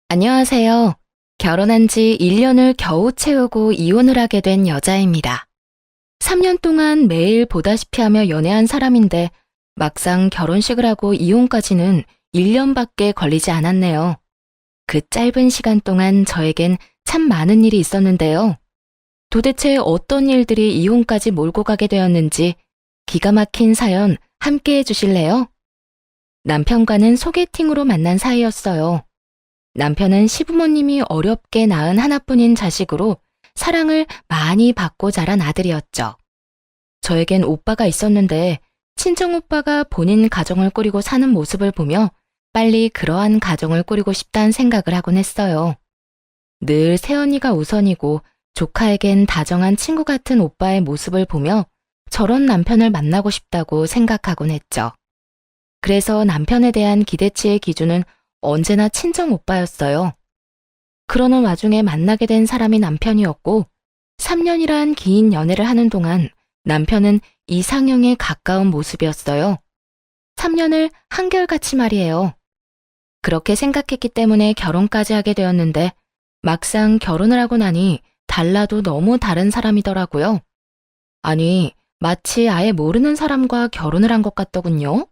안녕하세요. 결혼한 지 1년을 겨우 채우고 이혼을 하게 된 여자입니다. 3년 동안 매일 보다시피 하며 연애한 사람인데 막상 결혼식을 하고 이혼까지는 1년밖에 걸리지 않았네요. 그 짧은 시간 동안 저에겐 참 많은 일이 있었는데요. 도대체 어떤 일들이 이혼까지 몰고 가게 되었는지 기가 막힌 사연 함께 해주실래요? 남편과는 소개팅으로 만난 사이였어요. 남편은 시부모님이 어렵게 낳은 하나뿐인 자식으로 사랑을 많이 받고 자란 아들이었죠. 저에겐 오빠가 있었는데 친정오빠가 본인 가정을 꾸리고 사는 모습을 보며 빨리 그러한 가정을 꾸리고 싶다는 생각을 하곤 했어요. 늘 새언니가 우선이고 조카에겐 다정한 친구 같은 오빠의 모습을 보며 저런 남편을 만나고 싶다고 생각하곤 했죠. 그래서 남편에 대한 기대치의 기준은 언제나 친정 오빠였어요. 그러는 와중에 만나게 된 사람이 남편이었고 3년이란 긴 연애를 하는 동안 남편은 이상형에 가까운 모습이었어요. 3년을 한결같이 말이에요. 그렇게 생각했기 때문에 결혼까지 하게 되었는데 막상 결혼을 하고 나니 달라도 너무 다른 사람이더라고요. 아니, 마치 아예 모르는 사람과 결혼을 한 것 같더군요.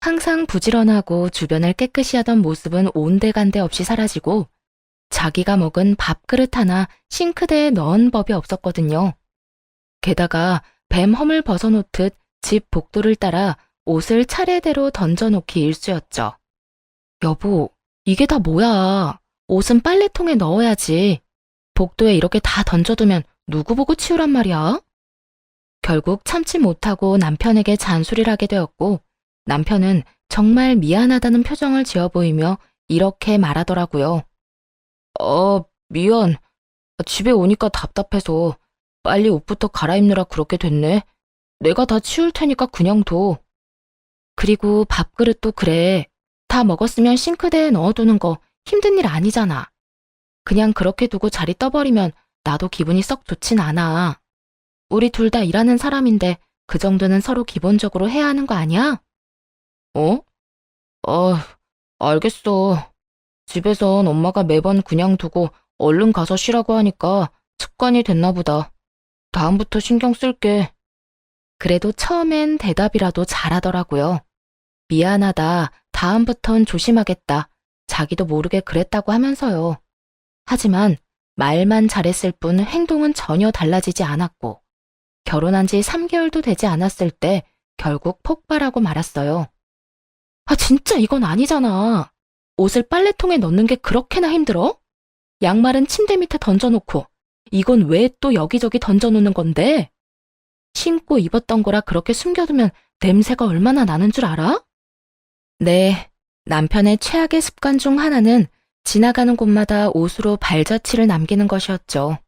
항상 부지런하고 주변을 깨끗이 하던 모습은 온데간데 없이 사라지고 자기가 먹은 밥그릇 하나 싱크대에 넣은 법이 없었거든요. 게다가 뱀 허물 벗어놓듯 집 복도를 따라 옷을 차례대로 던져놓기 일쑤였죠. 여보, 이게 다 뭐야? 옷은 빨래통에 넣어야지. 복도에 이렇게 다 던져두면 누구 보고 치우란 말이야? 결국 참지 못하고 남편에게 잔소리를 하게 되었고 남편은 정말 미안하다는 표정을 지어 보이며 이렇게 말하더라고요. 미안. 집에 오니까 답답해서 빨리 옷부터 갈아입느라 그렇게 됐네. 내가 다 치울 테니까 그냥 둬. 그리고 밥그릇도 그래. 다 먹었으면 싱크대에 넣어두는 거 힘든 일 아니잖아. 그냥 그렇게 두고 자리 떠버리면 나도 기분이 썩 좋진 않아. 우리 둘 다 일하는 사람인데 그 정도는 서로 기본적으로 해야 하는 거 아니야? 어? 알겠어. 집에선 엄마가 매번 그냥 두고 얼른 가서 쉬라고 하니까 습관이 됐나 보다. 다음부터 신경 쓸게. 그래도 처음엔 대답이라도 잘하더라고요. 미안하다. 다음부턴 조심하겠다. 자기도 모르게 그랬다고 하면서요. 하지만 말만 잘했을 뿐 행동은 전혀 달라지지 않았고 결혼한 지 3개월도 되지 않았을 때 결국 폭발하고 말았어요. 아, 진짜 이건 아니잖아. 옷을 빨래통에 넣는 게 그렇게나 힘들어? 양말은 침대 밑에 던져놓고 이건 왜 또 여기저기 던져놓는 건데? 신고 입었던 거라 그렇게 숨겨두면 냄새가 얼마나 나는 줄 알아? 네, 남편의 최악의 습관 중 하나는 지나가는 곳마다 옷으로 발자취를 남기는 것이었죠.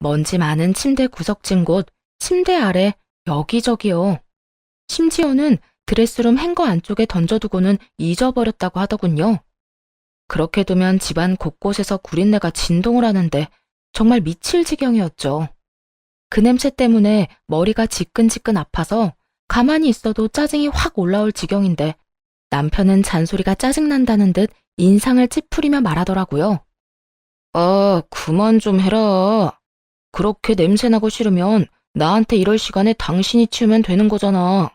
먼지 많은 침대 구석진 곳, 침대 아래, 여기저기요. 심지어는 드레스룸 행거 안쪽에 던져두고는 잊어버렸다고 하더군요. 그렇게 두면 집안 곳곳에서 구린내가 진동을 하는데 정말 미칠 지경이었죠. 그 냄새 때문에 머리가 지끈지끈 아파서 가만히 있어도 짜증이 확 올라올 지경인데 남편은 잔소리가 짜증난다는 듯 인상을 찌푸리며 말하더라고요. 아, 그만 좀 해라. 그렇게 냄새나고 싫으면 나한테 이럴 시간에 당신이 치우면 되는 거잖아.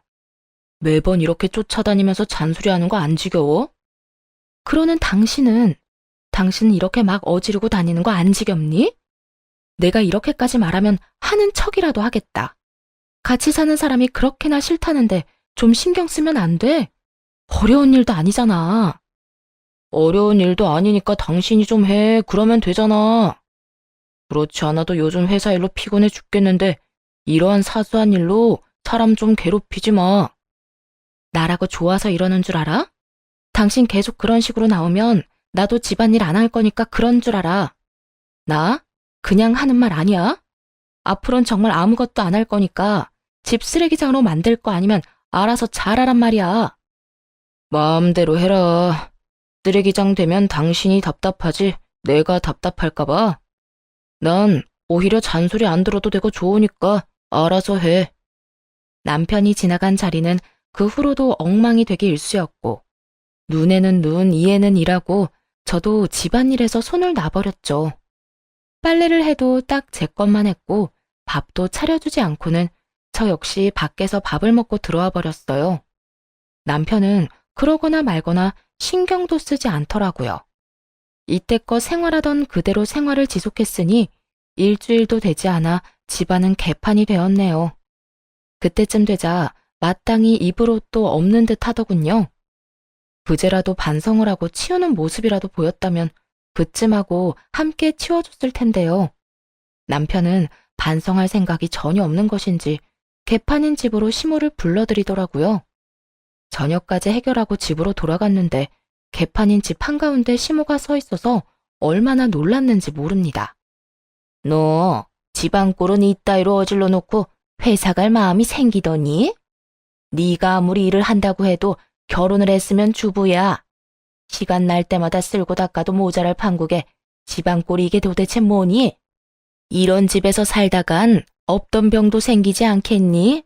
매번 이렇게 쫓아다니면서 잔소리하는 거 안 지겨워? 그러는 당신은 이렇게 막 어지르고 다니는 거 안 지겹니? 내가 이렇게까지 말하면 하는 척이라도 하겠다. 같이 사는 사람이 그렇게나 싫다는데 좀 신경 쓰면 안 돼? 어려운 일도 아니잖아. 어려운 일도 아니니까 당신이 좀 해. 그러면 되잖아. 그렇지 않아도 요즘 회사 일로 피곤해 죽겠는데 이러한 사소한 일로 사람 좀 괴롭히지 마. 나라고 좋아서 이러는 줄 알아? 당신 계속 그런 식으로 나오면 나도 집안일 안 할 거니까 그런 줄 알아. 나? 그냥 하는 말 아니야? 앞으론 정말 아무것도 안 할 거니까 집 쓰레기장으로 만들 거 아니면 알아서 잘하란 말이야. 마음대로 해라. 쓰레기장 되면 당신이 답답하지 내가 답답할까 봐. 난 오히려 잔소리 안 들어도 되고 좋으니까 알아서 해. 남편이 지나간 자리는 그 후로도 엉망이 되기 일쑤였고 눈에는 눈, 이에는 이라고 저도 집안일에서 손을 놔버렸죠. 빨래를 해도 딱 제 것만 했고 밥도 차려주지 않고는 저 역시 밖에서 밥을 먹고 들어와 버렸어요. 남편은 그러거나 말거나 신경도 쓰지 않더라고요. 이때껏 생활하던 그대로 생활을 지속했으니 일주일도 되지 않아 집안은 개판이 되었네요. 그때쯤 되자 마땅히 입을 옷도 없는 듯 하더군요. 그제라도 반성을 하고 치우는 모습이라도 보였다면 그쯤하고 함께 치워줬을 텐데요. 남편은 반성할 생각이 전혀 없는 것인지 개판인 집으로 시모를 불러들이더라고요. 저녁까지 해결하고 집으로 돌아갔는데 개판인 집 한가운데 시모가 서 있어서 얼마나 놀랐는지 모릅니다. 너 집안 꼴은 이따위로 어질러 놓고 회사 갈 마음이 생기더니? 네가 아무리 일을 한다고 해도 결혼을 했으면 주부야. 시간 날 때마다 쓸고 닦아도 모자랄 판국에 집안 꼴이 이게 도대체 뭐니? 이런 집에서 살다간 없던 병도 생기지 않겠니?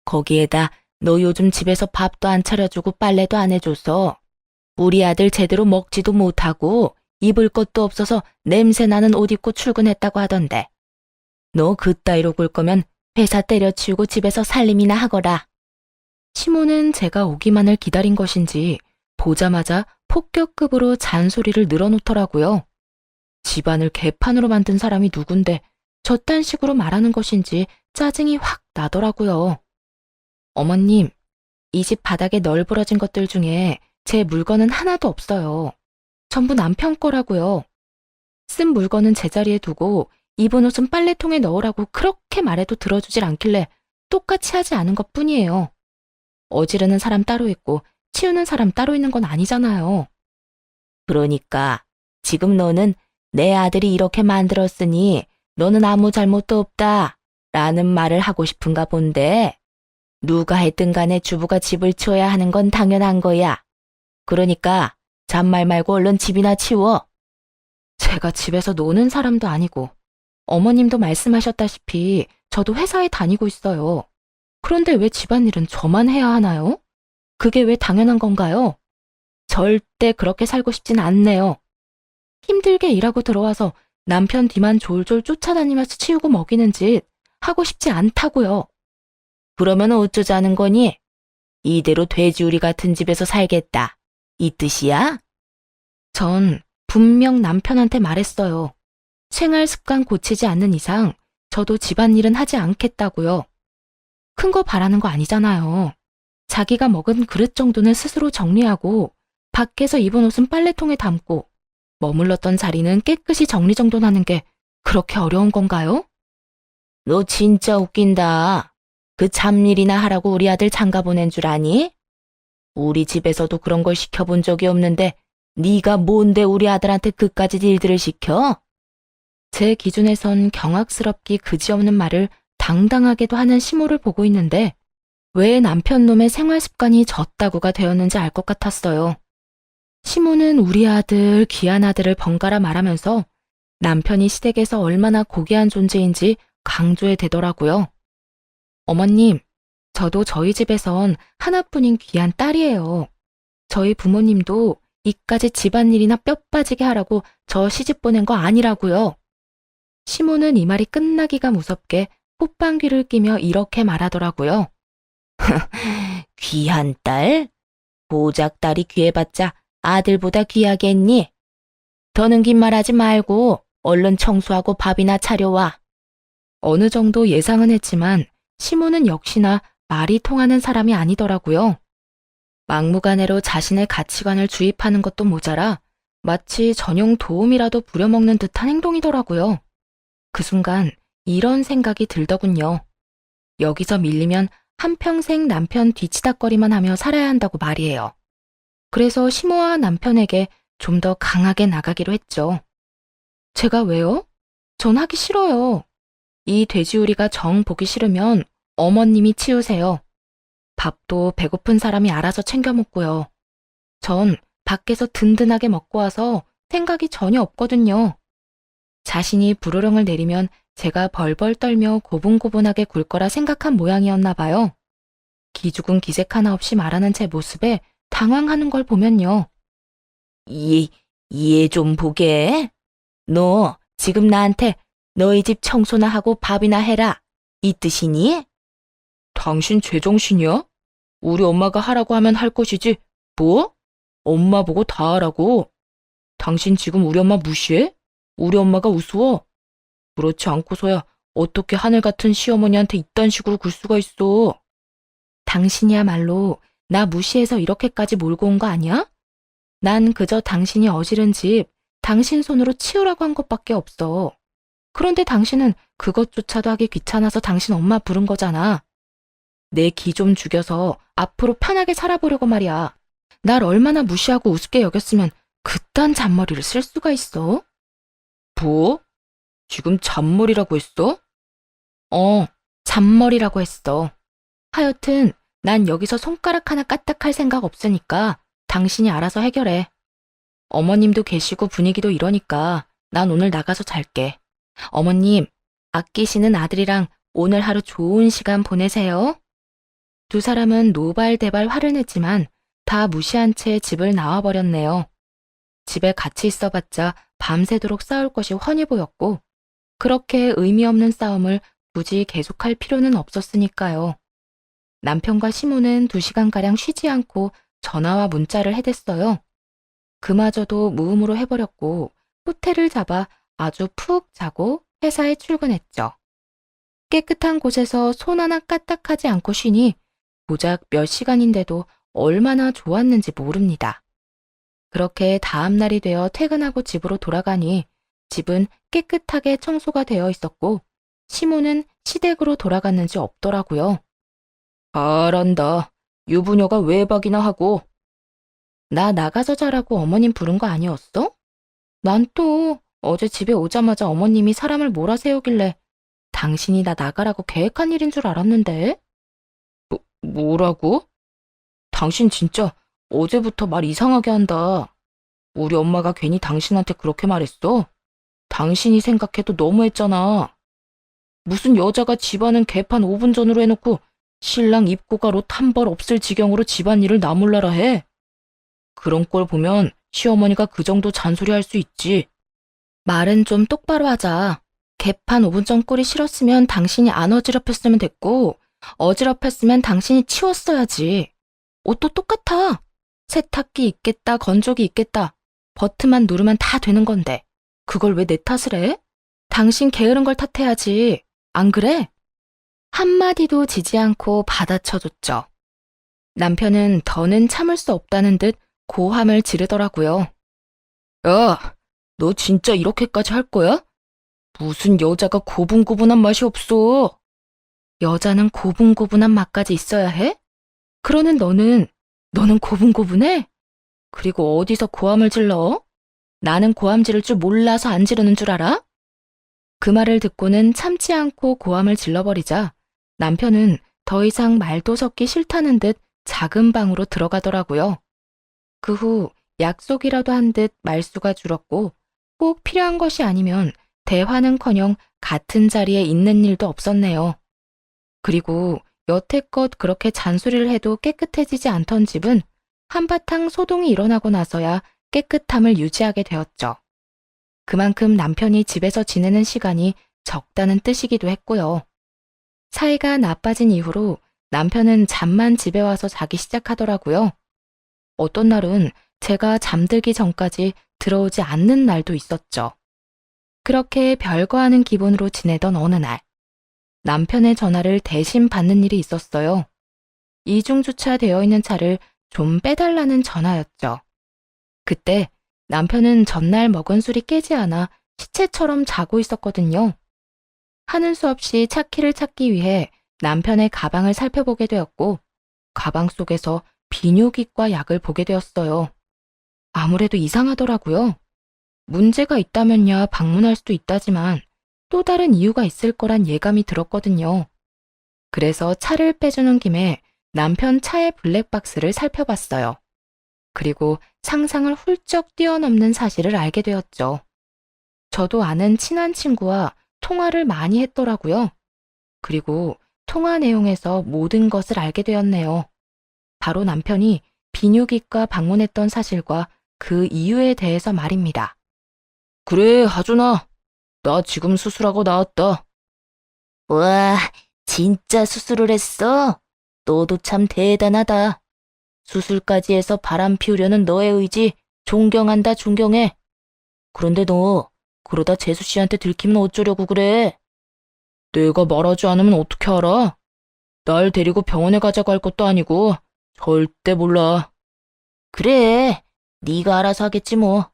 거기에다 너 요즘 집에서 밥도 안 차려주고 빨래도 안 해줘서 우리 아들 제대로 먹지도 못하고 입을 것도 없어서 냄새나는 옷 입고 출근했다고 하던데. 너 그따위로 굴 거면 회사 때려치우고 집에서 살림이나 하거라. 시모는 제가 오기만을 기다린 것인지 보자마자 폭격급으로 잔소리를 늘어놓더라고요. 집안을 개판으로 만든 사람이 누군데 저딴 식으로 말하는 것인지 짜증이 확 나더라고요. 어머님, 이 집 바닥에 널브러진 것들 중에 제 물건은 하나도 없어요. 전부 남편 거라고요. 쓴 물건은 제자리에 두고 입은 옷은 빨래통에 넣으라고 그렇게 말해도 들어주질 않길래 똑같이 하지 않은 것뿐이에요. 어지르는 사람 따로 있고 치우는 사람 따로 있는 건 아니잖아요. 그러니까 지금 너는 내 아들이 이렇게 만들었으니 너는 아무 잘못도 없다 라는 말을 하고 싶은가 본데, 누가 했든 간에 주부가 집을 치워야 하는 건 당연한 거야. 그러니까 잔말 말고 얼른 집이나 치워. 제가 집에서 노는 사람도 아니고 어머님도 말씀하셨다시피 저도 회사에 다니고 있어요. 그런데 왜 집안일은 저만 해야 하나요? 그게 왜 당연한 건가요? 절대 그렇게 살고 싶진 않네요. 힘들게 일하고 들어와서 남편 뒤만 졸졸 쫓아다니면서 치우고 먹이는 짓 하고 싶지 않다고요. 그러면 어쩌자는 거니? 이대로 돼지우리 같은 집에서 살겠다. 이 뜻이야? 전 분명 남편한테 말했어요. 생활 습관 고치지 않는 이상 저도 집안일은 하지 않겠다고요. 큰 거 바라는 거 아니잖아요. 자기가 먹은 그릇 정도는 스스로 정리하고 밖에서 입은 옷은 빨래통에 담고 머물렀던 자리는 깨끗이 정리정돈하는 게 그렇게 어려운 건가요? 너 진짜 웃긴다. 그 잡일이나 하라고 우리 아들 장가 보낸 줄 아니? 우리 집에서도 그런 걸 시켜본 적이 없는데 네가 뭔데 우리 아들한테 그까짓 일들을 시켜? 제 기준에선 경악스럽기 그지없는 말을 당당하게도 하는 시모를 보고 있는데 왜 남편 놈의 생활 습관이 졌다구가 되었는지 알 것 같았어요. 시모는 우리 아들, 귀한 아들을 번갈아 말하면서 남편이 시댁에서 얼마나 고귀한 존재인지 강조해 대더라고요. 어머님, 저도 저희 집에선 하나뿐인 귀한 딸이에요. 저희 부모님도 이까지 집안일이나 뼈 빠지게 하라고 저 시집 보낸 거 아니라고요. 시모는 이 말이 끝나기가 무섭게 꽃방귀를 끼며 이렇게 말하더라고요. 귀한 딸? 고작 딸이 귀해봤자 아들보다 귀하겠니? 더는 긴 말하지 말고 얼른 청소하고 밥이나 차려와. 어느 정도 예상은 했지만 시모는 역시나 말이 통하는 사람이 아니더라고요. 막무가내로 자신의 가치관을 주입하는 것도 모자라 마치 전용 도움이라도 부려먹는 듯한 행동이더라고요. 그 순간 이런 생각이 들더군요. 여기서 밀리면 한평생 남편 뒤치다꺼리만 하며 살아야 한다고 말이에요. 그래서 시모와 남편에게 좀 더 강하게 나가기로 했죠. 제가 왜요? 전 하기 싫어요. 이 돼지우리가 정 보기 싫으면 어머님이 치우세요. 밥도 배고픈 사람이 알아서 챙겨 먹고요. 전 밖에서 든든하게 먹고 와서 생각이 전혀 없거든요. 자신이 불호령을 내리면 제가 벌벌 떨며 고분고분하게 굴 거라 생각한 모양이었나 봐요. 기죽은 기색 하나 없이 말하는 제 모습에 당황하는 걸 보면요. 이해 좀 보게. 너 지금 나한테 너희 집 청소나 하고 밥이나 해라. 이 뜻이니? 당신 제정신이야? 우리 엄마가 하라고 하면 할 것이지. 뭐? 엄마 보고 다 하라고? 당신 지금 우리 엄마 무시해? 우리 엄마가 우스워? 그렇지 않고서야 어떻게 하늘 같은 시어머니한테 이딴 식으로 굴 수가 있어? 당신이야말로 나 무시해서 이렇게까지 몰고 온 거 아니야? 난 그저 당신이 어지른 집, 당신 손으로 치우라고 한 것밖에 없어. 그런데 당신은 그것조차도 하기 귀찮아서 당신 엄마 부른 거잖아. 내 기 좀 죽여서 앞으로 편하게 살아보려고 말이야. 날 얼마나 무시하고 우습게 여겼으면 그딴 잔머리를 쓸 수가 있어? 뭐? 지금 잔머리라고 했어? 잔머리라고 했어. 하여튼 난 여기서 손가락 하나 까딱할 생각 없으니까 당신이 알아서 해결해. 어머님도 계시고 분위기도 이러니까 난 오늘 나가서 잘게. 어머님, 아끼시는 아들이랑 오늘 하루 좋은 시간 보내세요. 두 사람은 노발대발 화를 냈지만 다 무시한 채 집을 나와버렸네요. 집에 같이 있어봤자 밤새도록 싸울 것이 훤히 보였고 그렇게 의미 없는 싸움을 굳이 계속할 필요는 없었으니까요. 남편과 시모는 2시간가량 쉬지 않고 전화와 문자를 해댔어요. 그마저도 무음으로 해버렸고 호텔을 잡아 아주 푹 자고 회사에 출근했죠. 깨끗한 곳에서 손 하나 까딱하지 않고 쉬니 고작 몇 시간인데도 얼마나 좋았는지 모릅니다. 그렇게 다음 날이 되어 퇴근하고 집으로 돌아가니 집은 깨끗하게 청소가 되어 있었고 시모는 시댁으로 돌아갔는지 없더라고요. 잘한다. 유부녀가 외박이나 하고. 나 나가서 자라고 어머님 부른 거 아니었어? 난 또 어제 집에 오자마자 어머님이 사람을 몰아세우길래 당신이 나 나가라고 계획한 일인 줄 알았는데. 뭐라고? 당신 진짜 어제부터 말 이상하게 한다. 우리 엄마가 괜히 당신한테 그렇게 말했어? 당신이 생각해도 너무했잖아. 무슨 여자가 집안은 개판 5분 전으로 해놓고 신랑 입고가 롯 한 벌 없을 지경으로 집안일을 나 몰라라 해. 그런 꼴 보면 시어머니가 그 정도 잔소리할 수 있지. 말은 좀 똑바로 하자. 개판 5분 전 꼴이 싫었으면 당신이 안 어지럽혔으면 됐고 어지럽혔으면 당신이 치웠어야지. 옷도 똑같아. 세탁기 있겠다, 건조기 있겠다. 버튼만 누르면 다 되는 건데 그걸 왜 내 탓을 해? 당신 게으른 걸 탓해야지. 안 그래? 한마디도 지지 않고 받아쳐줬죠. 남편은 더는 참을 수 없다는 듯 고함을 지르더라고요. 야, 너 진짜 이렇게까지 할 거야? 무슨 여자가 고분고분한 맛이 없어. 여자는 고분고분한 맛까지 있어야 해? 그러는 너는 고분고분해? 그리고 어디서 고함을 질러? 나는 고함 지를 줄 몰라서 안 지르는 줄 알아? 그 말을 듣고는 참지 않고 고함을 질러버리자 남편은 더 이상 말도 섞기 싫다는 듯 작은 방으로 들어가더라고요. 그 후 약속이라도 한 듯 말수가 줄었고 꼭 필요한 것이 아니면 대화는커녕 같은 자리에 있는 일도 없었네요. 그리고 여태껏 그렇게 잔소리를 해도 깨끗해지지 않던 집은 한바탕 소동이 일어나고 나서야 깨끗함을 유지하게 되었죠. 그만큼 남편이 집에서 지내는 시간이 적다는 뜻이기도 했고요. 사이가 나빠진 이후로 남편은 잠만 집에 와서 자기 시작하더라고요. 어떤 날은 제가 잠들기 전까지 들어오지 않는 날도 있었죠. 그렇게 별거 아닌 기분으로 지내던 어느 날, 남편의 전화를 대신 받는 일이 있었어요. 이중주차되어 있는 차를 좀 빼달라는 전화였죠. 그때 남편은 전날 먹은 술이 깨지 않아 시체처럼 자고 있었거든요. 하는 수 없이 차키를 찾기 위해 남편의 가방을 살펴보게 되었고 가방 속에서 비뇨기과 약을 보게 되었어요. 아무래도 이상하더라고요. 문제가 있다면야 방문할 수도 있다지만 또 다른 이유가 있을 거란 예감이 들었거든요. 그래서 차를 빼주는 김에 남편 차의 블랙박스를 살펴봤어요. 그리고 상상을 훌쩍 뛰어넘는 사실을 알게 되었죠. 저도 아는 친한 친구와 통화를 많이 했더라고요. 그리고 통화 내용에서 모든 것을 알게 되었네요. 바로 남편이 비뇨기과 방문했던 사실과 그 이유에 대해서 말입니다. 그래, 하준아. 나 지금 수술하고 나왔다. 와, 진짜 수술을 했어? 너도 참 대단하다. 수술까지 해서 바람 피우려는 너의 의지 존경한다, 존경해. 그런데 너 그러다 재수 씨한테 들키면 어쩌려고 그래? 내가 말하지 않으면 어떻게 알아? 날 데리고 병원에 가자고 할 것도 아니고 절대 몰라. 그래, 네가 알아서 하겠지 뭐.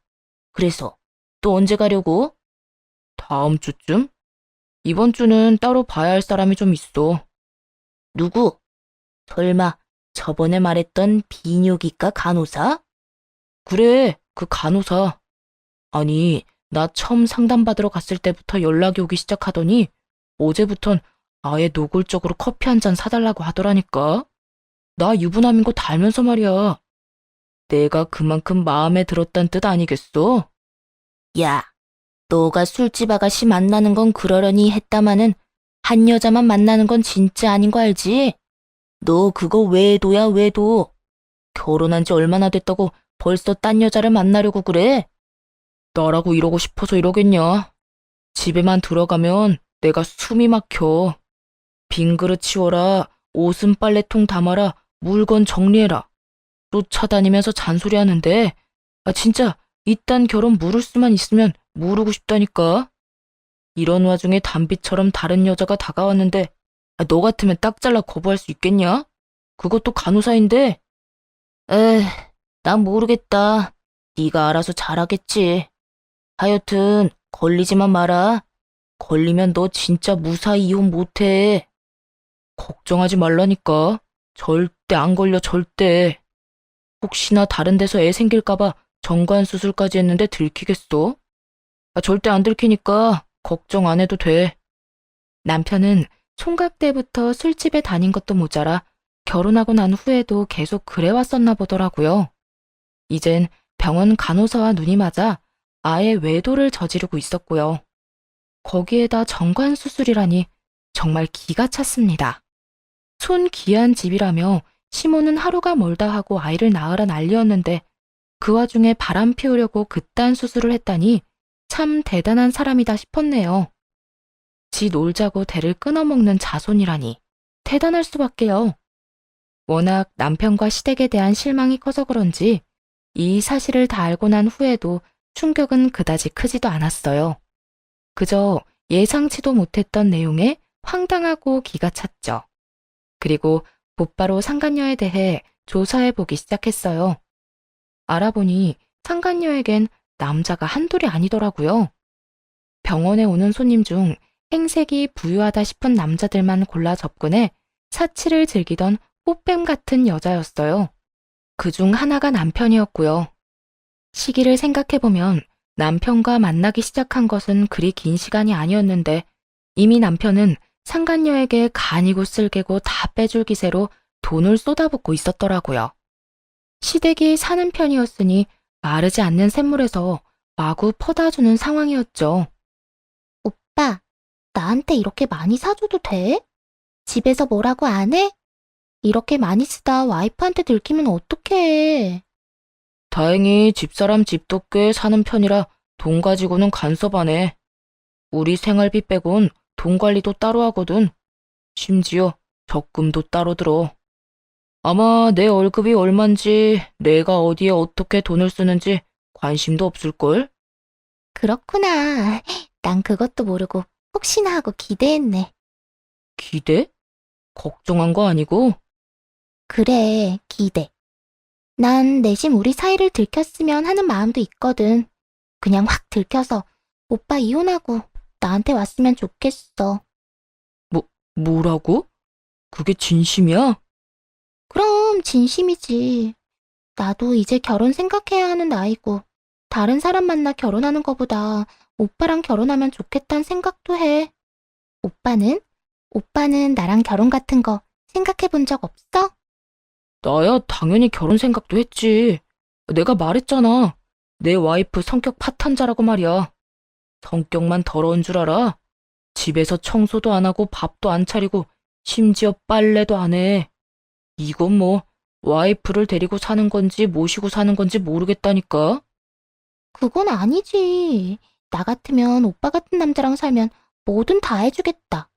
그래서 또 언제 가려고? 다음 주쯤? 이번 주는 따로 봐야 할 사람이 좀 있어. 누구? 설마 저번에 말했던 비뇨기과 간호사? 그래, 그 간호사. 아니, 나 처음 상담받으러 갔을 때부터 연락이 오기 시작하더니 어제부턴 아예 노골적으로 커피 한 잔 사달라고 하더라니까. 나 유부남인 거 다 알면서 말이야. 내가 그만큼 마음에 들었단 뜻 아니겠어? 야, 너가 술집 아가씨 만나는 건 그러려니 했다마는 한 여자만 만나는 건 진짜 아닌 거 알지? 너 그거 외도야, 외도. 결혼한 지 얼마나 됐다고 벌써 딴 여자를 만나려고 그래? 나라고 이러고 싶어서 이러겠냐? 집에만 들어가면 내가 숨이 막혀. 빈 그릇 치워라, 옷은 빨래통 담아라, 물건 정리해라. 쫓아다니면서 잔소리하는데, 진짜 이딴 결혼 물을 수만 있으면 무르고 싶다니까. 이런 와중에 담비처럼 다른 여자가 다가왔는데 너 같으면 딱 잘라 거부할 수 있겠냐? 그것도 간호사인데. 에휴, 난 모르겠다. 네가 알아서 잘하겠지. 하여튼 걸리지만 마라. 걸리면 너 진짜 무사히 이혼 못해. 걱정하지 말라니까. 절대 안 걸려, 절대. 혹시나 다른 데서 애 생길까봐 정관 수술까지 했는데 들키겠어? 절대 안 들키니까 걱정 안 해도 돼. 남편은 총각 때부터 술집에 다닌 것도 모자라 결혼하고 난 후에도 계속 그래왔었나 보더라고요. 이젠 병원 간호사와 눈이 맞아 아예 외도를 저지르고 있었고요. 거기에다 정관 수술이라니 정말 기가 찼습니다. 손 귀한 집이라며 시모는 하루가 멀다 하고 아이를 낳으라 난리였는데 그 와중에 바람 피우려고 그딴 수술을 했다니 참 대단한 사람이다 싶었네요. 지 놀자고 대를 끊어먹는 자손이라니 대단할 수밖에요. 워낙 남편과 시댁에 대한 실망이 커서 그런지 이 사실을 다 알고 난 후에도 충격은 그다지 크지도 않았어요. 그저 예상치도 못했던 내용에 황당하고 기가 찼죠. 그리고 곧바로 상간녀에 대해 조사해보기 시작했어요. 알아보니 상간녀에겐 남자가 한둘이 아니더라고요. 병원에 오는 손님 중 행색이 부유하다 싶은 남자들만 골라 접근해 사치를 즐기던 꽃뱀 같은 여자였어요. 그중 하나가 남편이었고요. 시기를 생각해보면 남편과 만나기 시작한 것은 그리 긴 시간이 아니었는데 이미 남편은 상간녀에게 간이고 쓸개고 다 빼줄 기세로 돈을 쏟아붓고 있었더라고요. 시댁이 사는 편이었으니 마르지 않는 샘물에서 마구 퍼다주는 상황이었죠. 오빠, 나한테 이렇게 많이 사줘도 돼? 집에서 뭐라고 안 해? 이렇게 많이 쓰다 와이프한테 들키면 어떡해. 다행히 집사람 집도 꽤 사는 편이라 돈 가지고는 간섭 안 해. 우리 생활비 빼곤 돈 관리도 따로 하거든. 심지어 적금도 따로 들어. 아마 내 월급이 얼만지 내가 어디에 어떻게 돈을 쓰는지 관심도 없을걸? 그렇구나. 난 그것도 모르고 혹시나 하고 기대했네. 기대? 걱정한 거 아니고? 그래, 기대. 난 내심 우리 사이를 들켰으면 하는 마음도 있거든. 그냥 확 들켜서 오빠 이혼하고 나한테 왔으면 좋겠어. 뭐라고? 그게 진심이야? 그럼 진심이지. 나도 이제 결혼 생각해야 하는 나이고 다른 사람 만나 결혼하는 거보다 오빠랑 결혼하면 좋겠다는 생각도 해. 오빠는? 오빠는 나랑 결혼 같은 거 생각해 본 적 없어? 나야 당연히 결혼 생각도 했지. 내가 말했잖아. 내 와이프 성격 파탄자라고 말이야. 성격만 더러운 줄 알아? 집에서 청소도 안 하고 밥도 안 차리고 심지어 빨래도 안 해. 이건 뭐 와이프를 데리고 사는 건지 모시고 사는 건지 모르겠다니까. 그건 아니지. 나 같으면 오빠 같은 남자랑 살면 뭐든 다 해주겠다.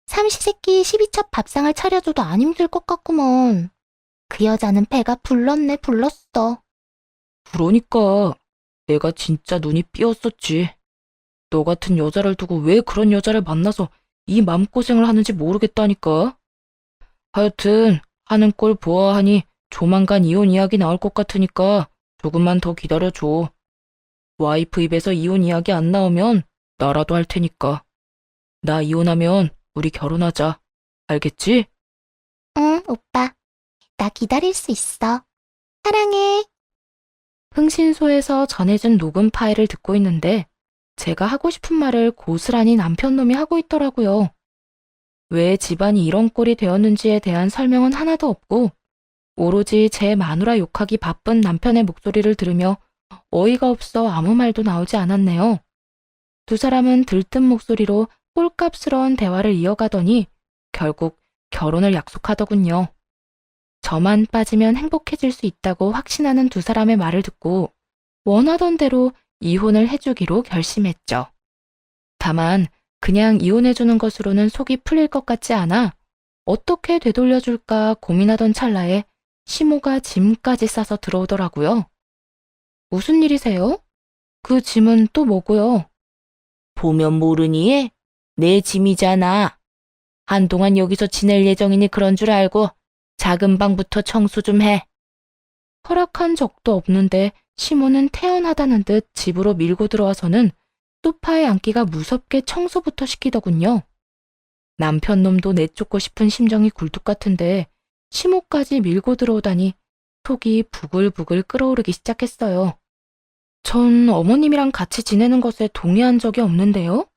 삼시세끼 12첩 밥상을 차려줘도 안 힘들 것 같구먼. 그 여자는 배가 불렀어. 그러니까 내가 진짜 눈이 삐었었지. 너 같은 여자를 두고 왜 그런 여자를 만나서 이 맘고생을 하는지 모르겠다니까. 하여튼 하는 꼴 보아하니 조만간 이혼 이야기 나올 것 같으니까 조금만 더 기다려줘. 와이프 입에서 이혼 이야기 안 나오면 나라도 할 테니까. 나 이혼하면 우리 결혼하자. 알겠지? 응, 오빠. 나 기다릴 수 있어. 사랑해. 흥신소에서 전해준 녹음 파일을 듣고 있는데 제가 하고 싶은 말을 고스란히 남편 놈이 하고 있더라고요. 왜 집안이 이런 꼴이 되었는지에 대한 설명은 하나도 없고 오로지 제 마누라 욕하기 바쁜 남편의 목소리를 들으며 어이가 없어 아무 말도 나오지 않았네요. 두 사람은 들뜬 목소리로 꼴값스러운 대화를 이어가더니 결국 결혼을 약속하더군요. 저만 빠지면 행복해질 수 있다고 확신하는 두 사람의 말을 듣고 원하던 대로 이혼을 해주기로 결심했죠. 다만 그냥 이혼해주는 것으로는 속이 풀릴 것 같지 않아 어떻게 되돌려줄까 고민하던 찰나에 시모가 짐까지 싸서 들어오더라고요. 무슨 일이세요? 그 짐은 또 뭐고요? 보면 모르니? 내 짐이잖아. 한동안 여기서 지낼 예정이니 그런 줄 알고 작은 방부터 청소 좀 해. 허락한 적도 없는데 시모는 태연하다는 듯 집으로 밀고 들어와서는 소파에 앉기가 무섭게 청소부터 시키더군요. 남편 놈도 내쫓고 싶은 심정이 굴뚝 같은데 시모까지 밀고 들어오다니 속이 부글부글 끓어오르기 시작했어요. 전 어머님이랑 같이 지내는 것에 동의한 적이 없는데요.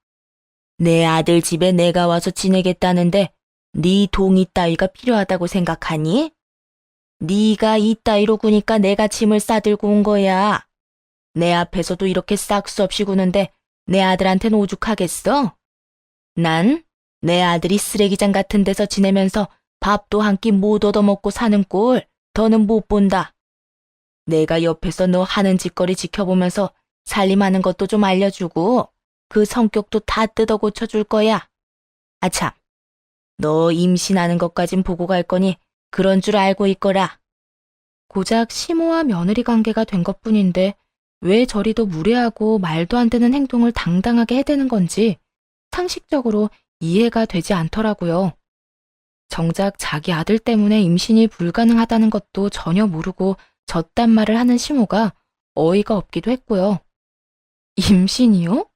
내 아들 집에 내가 와서 지내겠다는데 네 동의 따위가 필요하다고 생각하니? 네가 이 따위로 구니까 내가 짐을 싸들고 온 거야. 내 앞에서도 이렇게 싹수 없이 구는데 내 아들한테는 오죽하겠어? 난 내 아들이 쓰레기장 같은 데서 지내면서 밥도 한 끼 못 얻어먹고 사는 꼴 더는 못 본다. 내가 옆에서 너 하는 짓거리 지켜보면서 살림하는 것도 좀 알려주고 그 성격도 다 뜯어 고쳐줄 거야. 아참, 너 임신하는 것까진 보고 갈 거니 그런 줄 알고 있거라. 고작 시모와 며느리 관계가 된 것뿐인데 왜 저리도 무례하고 말도 안 되는 행동을 당당하게 해대는 건지 상식적으로 이해가 되지 않더라고요. 정작 자기 아들 때문에 임신이 불가능하다는 것도 전혀 모르고 저딴 말을 하는 시모가 어이가 없기도 했고요. 임신이요?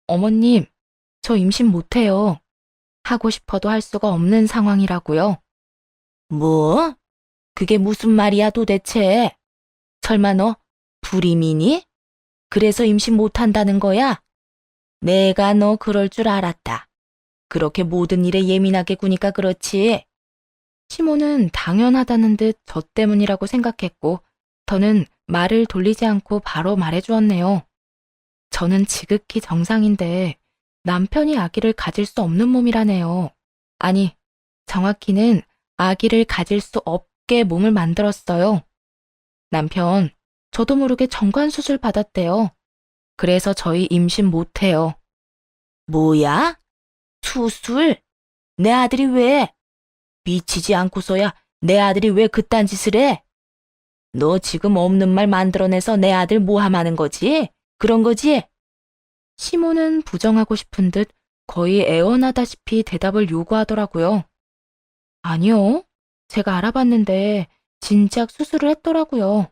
어머님, 저 임신 못해요. 하고 싶어도 할 수가 없는 상황이라고요. 뭐? 그게 무슨 말이야 도대체? 설마 너 불임이니? 그래서 임신 못한다는 거야? 내가 너 그럴 줄 알았다. 그렇게 모든 일에 예민하게 구니까 그렇지. 시모는 당연하다는 듯 저 때문이라고 생각했고 저는 말을 돌리지 않고 바로 말해주었네요. 저는 지극히 정상인데 남편이 아기를 가질 수 없는 몸이라네요. 아니, 정확히는 아기를 가질 수 없게 몸을 만들었어요. 남편, 저도 모르게 정관수술 받았대요. 그래서 저희 임신 못해요. 뭐야? 수술? 내 아들이 왜? 미치지 않고서야 내 아들이 왜 그딴 짓을 해? 너 지금 없는 말 만들어내서 내 아들 모함하는 거지? 그런 거지? 시모는 부정하고 싶은 듯 거의 애원하다시피 대답을 요구하더라고요. 아니요. 제가 알아봤는데 진작 수술을 했더라고요.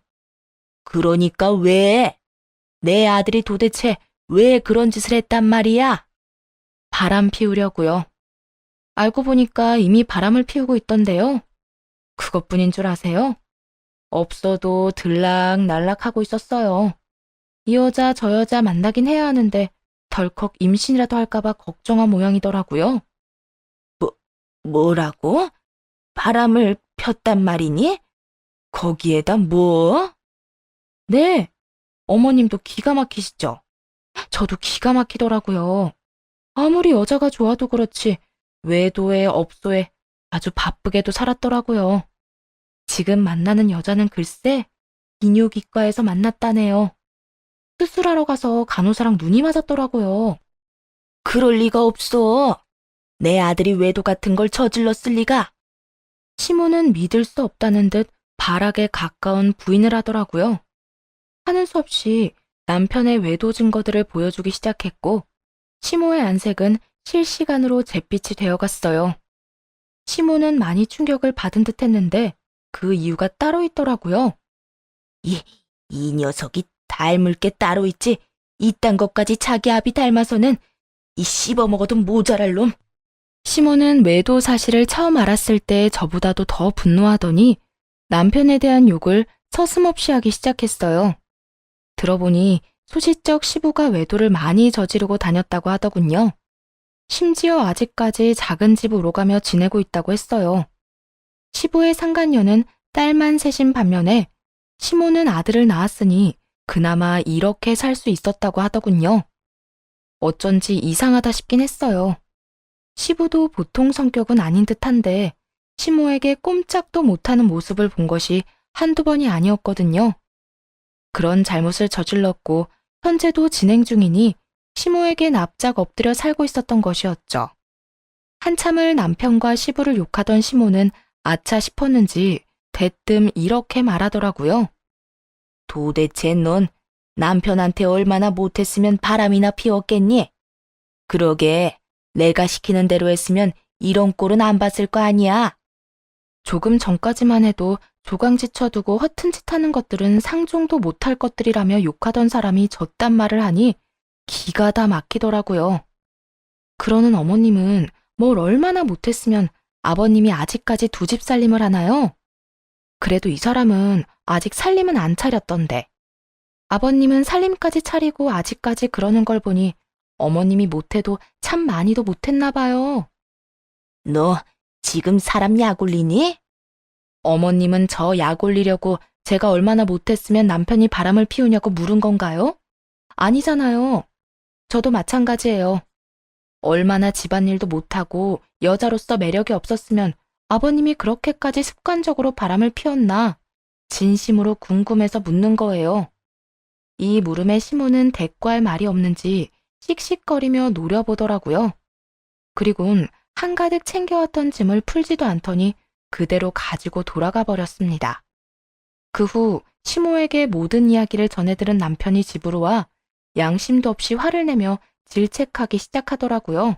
그러니까 왜? 내 아들이 도대체 왜 그런 짓을 했단 말이야? 바람 피우려고요. 알고 보니까 이미 바람을 피우고 있던데요. 그것뿐인 줄 아세요? 없어도 들락날락하고 있었어요. 이 여자 저 여자 만나긴 해야 하는데 덜컥 임신이라도 할까봐 걱정한 모양이더라고요. 뭐라고? 바람을 폈단 말이니? 거기에다 뭐? 네, 어머님도 기가 막히시죠? 저도 기가 막히더라고요. 아무리 여자가 좋아도 그렇지 외도에 업소에 아주 바쁘게도 살았더라고요. 지금 만나는 여자는 글쎄 비뇨기과에서 만났다네요. 수술하러 가서 간호사랑 눈이 맞았더라고요. 그럴 리가 없어. 내 아들이 외도 같은 걸 저질렀을 리가. 시모는 믿을 수 없다는 듯 발악에 가까운 부인을 하더라고요. 하는 수 없이 남편의 외도 증거들을 보여주기 시작했고 시모의 안색은 실시간으로 잿빛이 되어갔어요. 시모는 많이 충격을 받은 듯 했는데 그 이유가 따로 있더라고요. 이 녀석이 닮을 게 따로 있지. 이딴 것까지 자기 아비 닮아서는 이 씹어먹어도 모자랄 놈. 시모는 외도 사실을 처음 알았을 때 저보다도 더 분노하더니 남편에 대한 욕을 서슴없이 하기 시작했어요. 들어보니 소시적 시부가 외도를 많이 저지르고 다녔다고 하더군요. 심지어 아직까지 작은 집 오러가며 지내고 있다고 했어요. 시부의 상간녀는 딸만 셋인 반면에 시모는 아들을 낳았으니 그나마 이렇게 살 수 있었다고 하더군요. 어쩐지 이상하다 싶긴 했어요. 시부도 보통 성격은 아닌 듯한데 시모에게 꼼짝도 못하는 모습을 본 것이 한두 번이 아니었거든요. 그런 잘못을 저질렀고 현재도 진행 중이니 시모에게 납작 엎드려 살고 있었던 것이었죠. 한참을 남편과 시부를 욕하던 시모는 아차 싶었는지 대뜸 이렇게 말하더라고요. 도대체 넌 남편한테 얼마나 못했으면 바람이나 피웠겠니? 그러게 내가 시키는 대로 했으면 이런 꼴은 안 봤을 거 아니야. 조금 전까지만 해도 조강지 쳐두고 허튼 짓 하는 것들은 상종도 못할 것들이라며 욕하던 사람이 저딴 말을 하니 기가 다 막히더라고요. 그러는 어머님은 뭘 얼마나 못했으면 아버님이 아직까지 두 집 살림을 하나요? 그래도 이 사람은 아직 살림은 안 차렸던데. 아버님은 살림까지 차리고 아직까지 그러는 걸 보니 어머님이 못해도 참 많이도 못했나 봐요. 너 지금 사람 약 올리니? 어머님은 저 약 올리려고 제가 얼마나 못했으면 남편이 바람을 피우냐고 물은 건가요? 아니잖아요. 저도 마찬가지예요. 얼마나 집안일도 못하고 여자로서 매력이 없었으면 아버님이 그렇게까지 습관적으로 바람을 피웠나 진심으로 궁금해서 묻는 거예요. 이 물음에 시모는 대꾸할 말이 없는지 씩씩거리며 노려보더라고요. 그리곤 한가득 챙겨왔던 짐을 풀지도 않더니 그대로 가지고 돌아가 버렸습니다. 그 후 시모에게 모든 이야기를 전해들은 남편이 집으로 와 양심도 없이 화를 내며 질책하기 시작하더라고요.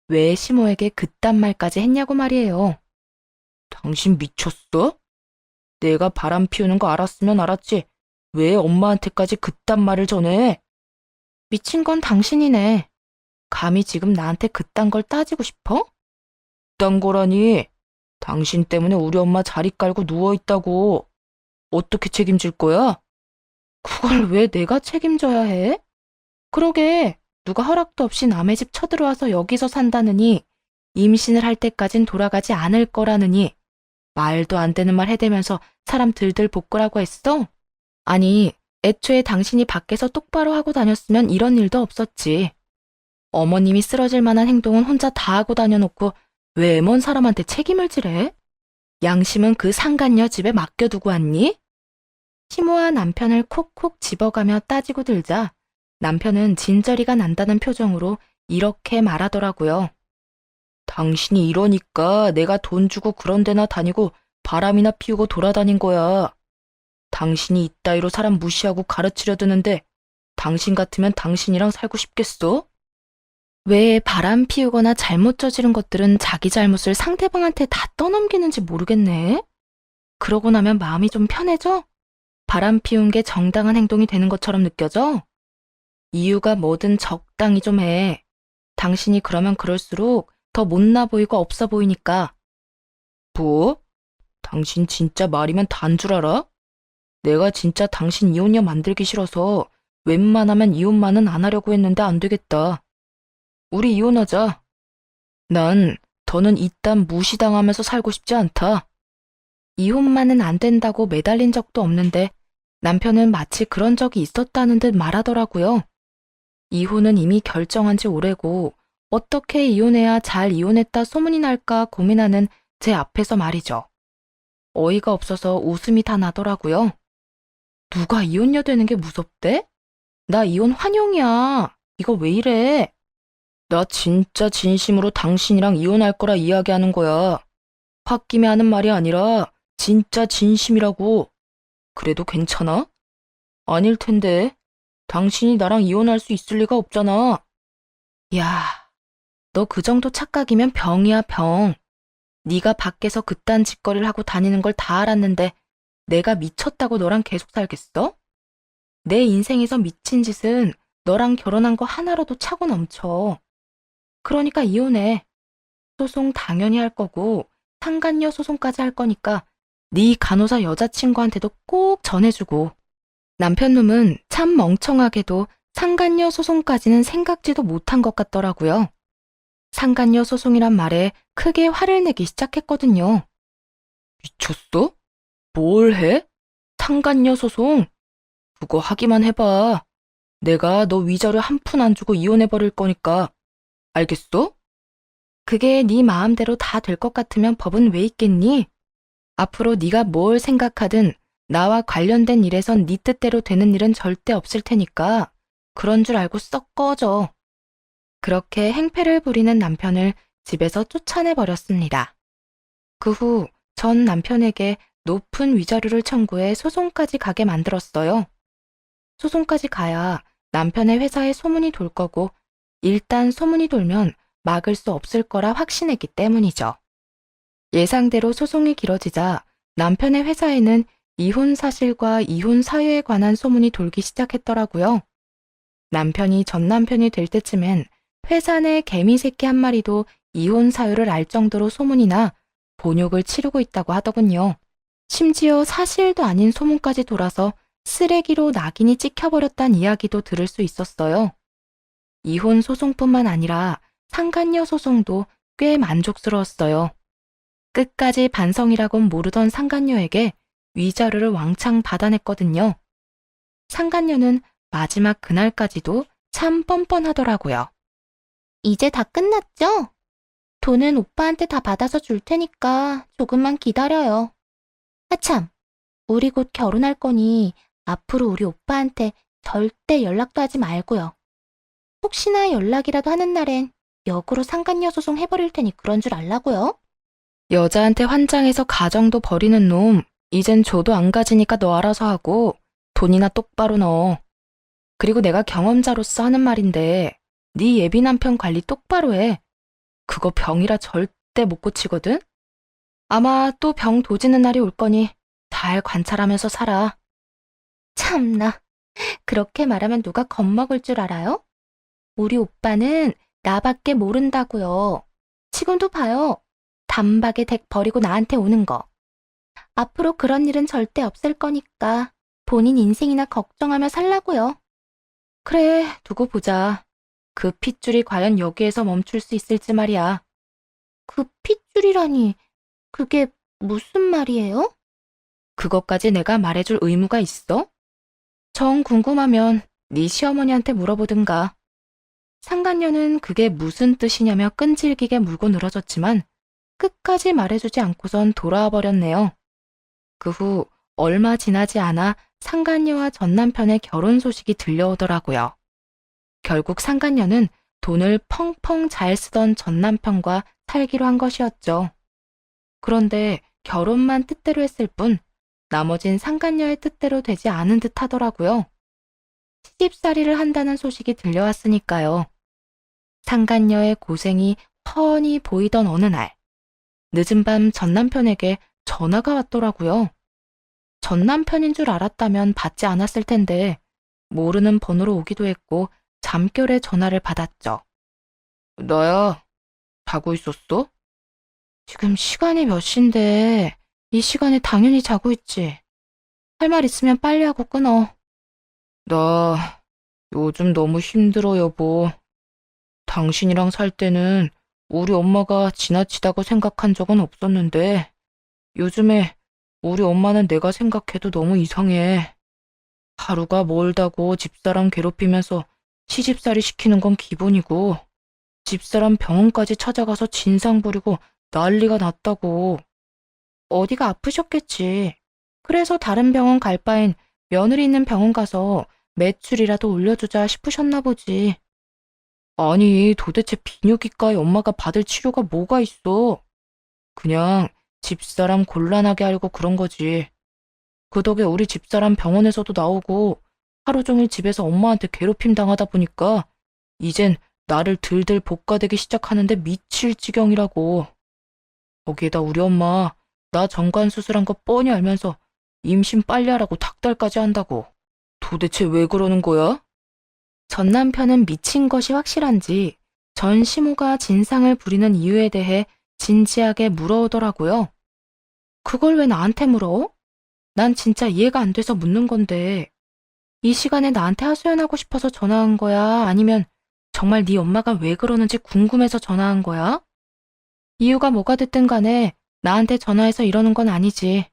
왜 시모에게 그딴 말까지 했냐고 말이에요. 당신 미쳤어? 내가 바람 피우는 거 알았으면 알았지. 왜 엄마한테까지 그딴 말을 전해? 미친 건 당신이네. 감히 지금 나한테 그딴 걸 따지고 싶어? 그딴 거라니. 당신 때문에 우리 엄마 자리 깔고 누워있다고. 어떻게 책임질 거야? 그걸 왜 내가 책임져야 해? 그러게 누가 허락도 없이 남의 집 쳐들어와서 여기서 산다느니 임신을 할 때까진 돌아가지 않을 거라느니 말도 안 되는 말 해대면서 사람 들들 볶으라고 했어? 아니, 애초에 당신이 밖에서 똑바로 하고 다녔으면 이런 일도 없었지. 어머님이 쓰러질 만한 행동은 혼자 다 하고 다녀놓고 왜 먼 사람한테 책임을 지래? 양심은 그 상간녀 집에 맡겨두고 왔니? 시모와 남편을 콕콕 집어가며 따지고 들자 남편은 진저리가 난다는 표정으로 이렇게 말하더라고요. 당신이 이러니까 내가 돈 주고 그런 데나 다니고 바람이나 피우고 돌아다닌 거야. 당신이 이따위로 사람 무시하고 가르치려 드는데 당신 같으면 당신이랑 살고 싶겠어? 왜 바람 피우거나 잘못 저지른 것들은 자기 잘못을 상대방한테 다 떠넘기는지 모르겠네. 그러고 나면 마음이 좀 편해져? 바람 피운 게 정당한 행동이 되는 것처럼 느껴져? 이유가 뭐든 적당히 좀 해. 당신이 그러면 그럴수록 더 못나 보이고 없어 보이니까. 뭐? 당신 진짜 말이면 단 줄 알아? 내가 진짜 당신 이혼녀 만들기 싫어서 웬만하면 이혼만은 안 하려고 했는데 안 되겠다. 우리 이혼하자. 난 더는 이딴 무시당하면서 살고 싶지 않다. 이혼만은 안 된다고 매달린 적도 없는데 남편은 마치 그런 적이 있었다는 듯 말하더라고요. 이혼은 이미 결정한 지 오래고 어떻게 이혼해야 잘 이혼했다 소문이 날까 고민하는 제 앞에서 말이죠. 어이가 없어서 웃음이 다 나더라고요. 누가 이혼녀 되는 게 무섭대? 나 이혼 환영이야. 이거 왜 이래? 나 진짜 진심으로 당신이랑 이혼할 거라 이야기하는 거야. 홧김에 하는 말이 아니라 진짜 진심이라고. 그래도 괜찮아? 아닐 텐데. 당신이 나랑 이혼할 수 있을 리가 없잖아. 야, 너 그 정도 착각이면 병이야, 병. 네가 밖에서 그딴 짓거리를 하고 다니는 걸 다 알았는데 내가 미쳤다고 너랑 계속 살겠어? 내 인생에서 미친 짓은 너랑 결혼한 거 하나로도 차고 넘쳐. 그러니까 이혼해. 소송 당연히 할 거고 상간녀 소송까지 할 거니까 네 간호사 여자친구한테도 꼭 전해주고. 남편 놈은 참 멍청하게도 상간녀 소송까지는 생각지도 못한 것 같더라고요. 상간녀 소송이란 말에 크게 화를 내기 시작했거든요. 미쳤어? 뭘 해? 상간녀 소송? 그거 하기만 해봐. 내가 너 위자료 한 푼 안 주고 이혼해버릴 거니까. 알겠어? 그게 네 마음대로 다 될 것 같으면 법은 왜 있겠니? 앞으로 네가 뭘 생각하든 나와 관련된 일에선 네 뜻대로 되는 일은 절대 없을 테니까 그런 줄 알고 썩 꺼져. 그렇게 행패를 부리는 남편을 집에서 쫓아내버렸습니다. 그 후 전 남편에게 높은 위자료를 청구해 소송까지 가게 만들었어요. 소송까지 가야 남편의 회사에 소문이 돌 거고 일단 소문이 돌면 막을 수 없을 거라 확신했기 때문이죠. 예상대로 소송이 길어지자 남편의 회사에는 이혼 사실과 이혼 사유에 관한 소문이 돌기 시작했더라고요. 남편이 전 남편이 될 때쯤엔 회사 내 개미 새끼 한 마리도 이혼 사유를 알 정도로 소문이 나 본욕을 치르고 있다고 하더군요. 심지어 사실도 아닌 소문까지 돌아서 쓰레기로 낙인이 찍혀버렸단 이야기도 들을 수 있었어요. 이혼 소송뿐만 아니라 상간녀 소송도 꽤 만족스러웠어요. 끝까지 반성이라곤 모르던 상간녀에게 위자료를 왕창 받아냈거든요. 상간녀는 마지막 그날까지도 참 뻔뻔하더라고요. 이제 다 끝났죠? 돈은 오빠한테 다 받아서 줄 테니까 조금만 기다려요. 아참, 우리 곧 결혼할 거니 앞으로 우리 오빠한테 절대 연락도 하지 말고요. 혹시나 연락이라도 하는 날엔 역으로 상간녀 소송 해버릴 테니 그런 줄 알라고요. 여자한테 환장해서 가정도 버리는 놈, 이젠 조도 안 가지니까 너 알아서 하고 돈이나 똑바로 넣어. 그리고 내가 경험자로서 하는 말인데 네 예비 남편 관리 똑바로 해. 그거 병이라 절대 못 고치거든? 아마 또 병 도지는 날이 올 거니 잘 관찰하면서 살아. 참나, 그렇게 말하면 누가 겁먹을 줄 알아요? 우리 오빠는 나밖에 모른다고요. 지금도 봐요. 단박에 댁 버리고 나한테 오는 거. 앞으로 그런 일은 절대 없을 거니까 본인 인생이나 걱정하며 살라고요. 그래, 두고 보자. 그 핏줄이 과연 여기에서 멈출 수 있을지 말이야. 그 핏줄이라니, 그게 무슨 말이에요? 그것까지 내가 말해줄 의무가 있어? 정 궁금하면 네 시어머니한테 물어보든가. 상간녀는 그게 무슨 뜻이냐며 끈질기게 물고 늘어졌지만 끝까지 말해주지 않고선 돌아와 버렸네요. 그 후 얼마 지나지 않아 상간녀와 전 남편의 결혼 소식이 들려오더라고요. 결국 상간녀는 돈을 펑펑 잘 쓰던 전 남편과 살기로 한 것이었죠. 그런데 결혼만 뜻대로 했을 뿐 나머진 상간녀의 뜻대로 되지 않은 듯 하더라고요. 시집살이를 한다는 소식이 들려왔으니까요. 상간녀의 고생이 훤히 보이던 어느 날, 늦은 밤 전 남편에게 전화가 왔더라고요. 전 남편인 줄 알았다면 받지 않았을 텐데 모르는 번호로 오기도 했고 잠결에 전화를 받았죠. 나야, 자고 있었어? 지금 시간이 몇 시인데 이 시간에 당연히 자고 있지. 할 말 있으면 빨리 하고 끊어. 나 요즘 너무 힘들어, 여보. 당신이랑 살 때는 우리 엄마가 지나치다고 생각한 적은 없었는데 요즘에 우리 엄마는 내가 생각해도 너무 이상해. 하루가 멀다고 집사람 괴롭히면서 시집살이 시키는 건 기본이고 집사람 병원까지 찾아가서 진상 부리고 난리가 났다고. 어디가 아프셨겠지. 그래서 다른 병원 갈 바엔 며느리 있는 병원 가서 매출이라도 올려주자 싶으셨나 보지. 아니, 도대체 비뇨기과에 엄마가 받을 치료가 뭐가 있어? 그냥 집사람 곤란하게 하려고 그런 거지. 그 덕에 우리 집사람 병원에서도 나오고 하루 종일 집에서 엄마한테 괴롭힘 당하다 보니까 이젠 나를 들들 볶아대기 시작하는데 미칠 지경이라고. 거기에다 우리 엄마 나 정관 수술한 거 뻔히 알면서 임신 빨리 하라고 닥달까지 한다고. 도대체 왜 그러는 거야? 전 남편은 미친 것이 확실한지 전 시모가 진상을 부리는 이유에 대해 진지하게 물어오더라고요. 그걸 왜 나한테 물어? 난 진짜 이해가 안 돼서 묻는 건데 이 시간에 나한테 하소연하고 싶어서 전화한 거야? 아니면 정말 네 엄마가 왜 그러는지 궁금해서 전화한 거야? 이유가 뭐가 됐든 간에 나한테 전화해서 이러는 건 아니지.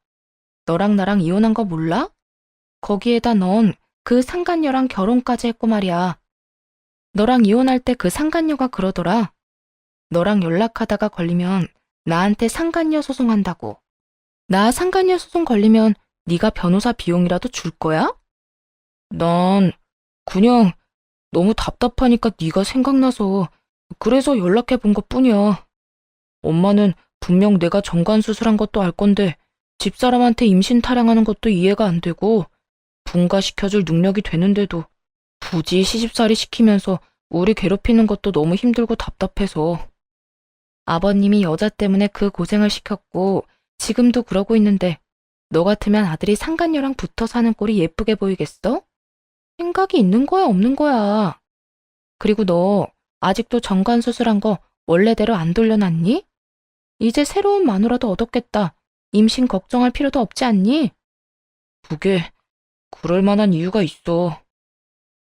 너랑 나랑 이혼한 거 몰라? 거기에다 넌 그 상간녀랑 결혼까지 했고 말이야. 너랑 이혼할 때 그 상간녀가 그러더라. 너랑 연락하다가 걸리면 나한테 상간녀 소송한다고. 나 상간녀 소송 걸리면 네가 변호사 비용이라도 줄 거야? 난 그냥 너무 답답하니까 네가 생각나서 그래서 연락해 본 것뿐이야. 엄마는 분명 내가 정관 수술한 것도 알 건데 집사람한테 임신 타령하는 것도 이해가 안 되고 분가시켜줄 능력이 되는데도 굳이 시집살이 시키면서 우리 괴롭히는 것도 너무 힘들고 답답해서. 아버님이 여자 때문에 그 고생을 시켰고 지금도 그러고 있는데 너 같으면 아들이 상간녀랑 붙어 사는 꼴이 예쁘게 보이겠어? 생각이 있는 거야 없는 거야. 그리고 너 아직도 정관 수술한 거 원래대로 안 돌려놨니? 이제 새로운 마누라도 얻었겠다. 임신 걱정할 필요도 없지 않니? 그게 그럴 만한 이유가 있어.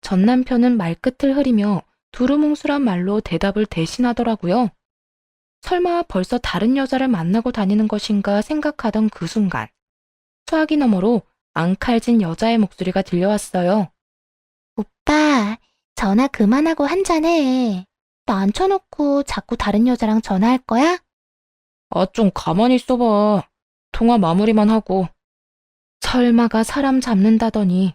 전 남편은 말끝을 흐리며 두루뭉술한 말로 대답을 대신하더라고요. 설마 벌써 다른 여자를 만나고 다니는 것인가 생각하던 그 순간 수화기 너머로 앙칼진 여자의 목소리가 들려왔어요. 오빠, 전화 그만하고 한잔해. 나 앉혀놓고 자꾸 다른 여자랑 전화할 거야? 아, 좀 가만히 있어봐. 통화 마무리만 하고. 설마가 사람 잡는다더니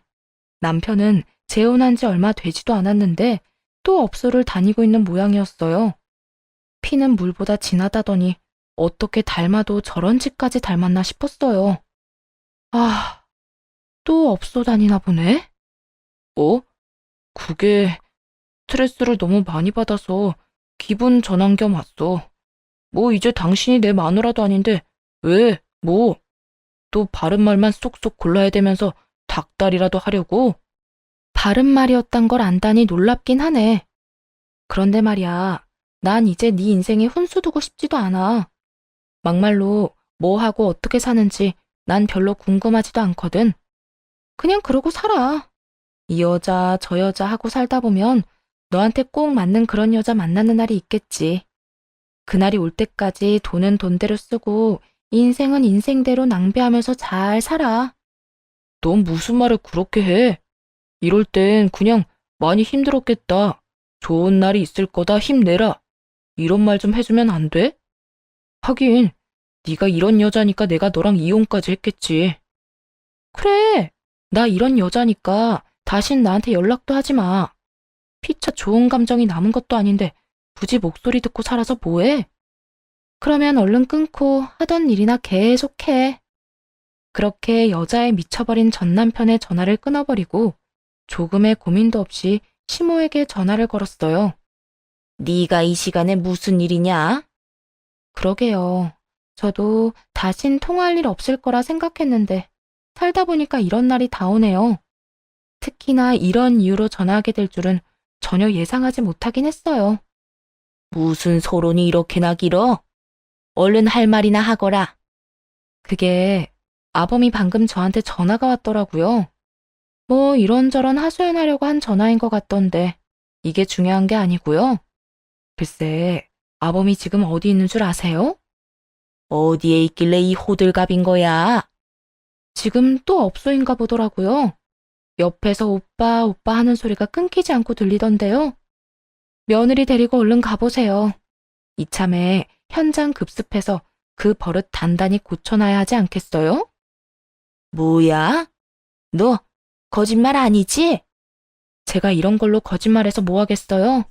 남편은 재혼한 지 얼마 되지도 않았는데 또 업소를 다니고 있는 모양이었어요. 피는 물보다 진하다더니 어떻게 닮아도 저런 짓까지 닮았나 싶었어요. 아, 또 업소 다니나 보네? 어? 그게 스트레스를 너무 많이 받아서 기분 전환 겸 왔어. 뭐 이제 당신이 내 마누라도 아닌데 왜? 뭐? 또 바른 말만 쏙쏙 골라야 되면서 닭다리라도 하려고? 바른 말이었단 걸 안다니 놀랍긴 하네. 그런데 말이야, 난 이제 네 인생에 훈수 두고 싶지도 않아. 막말로 뭐 하고 어떻게 사는지 난 별로 궁금하지도 않거든. 그냥 그러고 살아. 이 여자 저 여자 하고 살다 보면 너한테 꼭 맞는 그런 여자 만나는 날이 있겠지. 그날이 올 때까지 돈은 돈대로 쓰고 인생은 인생대로 낭비하면서 잘 살아. 넌 무슨 말을 그렇게 해? 이럴 땐 그냥 많이 힘들었겠다. 좋은 날이 있을 거다 힘내라. 이런 말 좀 해주면 안 돼? 하긴 네가 이런 여자니까 내가 너랑 이혼까지 했겠지. 그래, 나 이런 여자니까 다신 나한테 연락도 하지 마. 피차 좋은 감정이 남은 것도 아닌데 굳이 목소리 듣고 살아서 뭐해? 그러면 얼른 끊고 하던 일이나 계속해. 그렇게 여자에 미쳐버린 전 남편의 전화를 끊어버리고 조금의 고민도 없이 시모에게 전화를 걸었어요. 네가 이 시간에 무슨 일이냐? 그러게요. 저도 다신 통화할 일 없을 거라 생각했는데 살다 보니까 이런 날이 다 오네요. 특히나 이런 이유로 전화하게 될 줄은 전혀 예상하지 못하긴 했어요. 무슨 소론이 이렇게나 길어? 얼른 할 말이나 하거라. 그게 아범이 방금 저한테 전화가 왔더라고요. 뭐 이런저런 하소연하려고 한 전화인 것 같던데 이게 중요한 게 아니고요. 글쎄, 아범이 지금 어디 있는 줄 아세요? 어디에 있길래 이 호들갑인 거야? 지금 또 업소인가 보더라고요. 옆에서 오빠, 오빠 하는 소리가 끊기지 않고 들리던데요. 며느리 데리고 얼른 가보세요. 이참에 현장 급습해서 그 버릇 단단히 고쳐놔야 하지 않겠어요? 뭐야? 너 거짓말 아니지? 제가 이런 걸로 거짓말해서 뭐 하겠어요?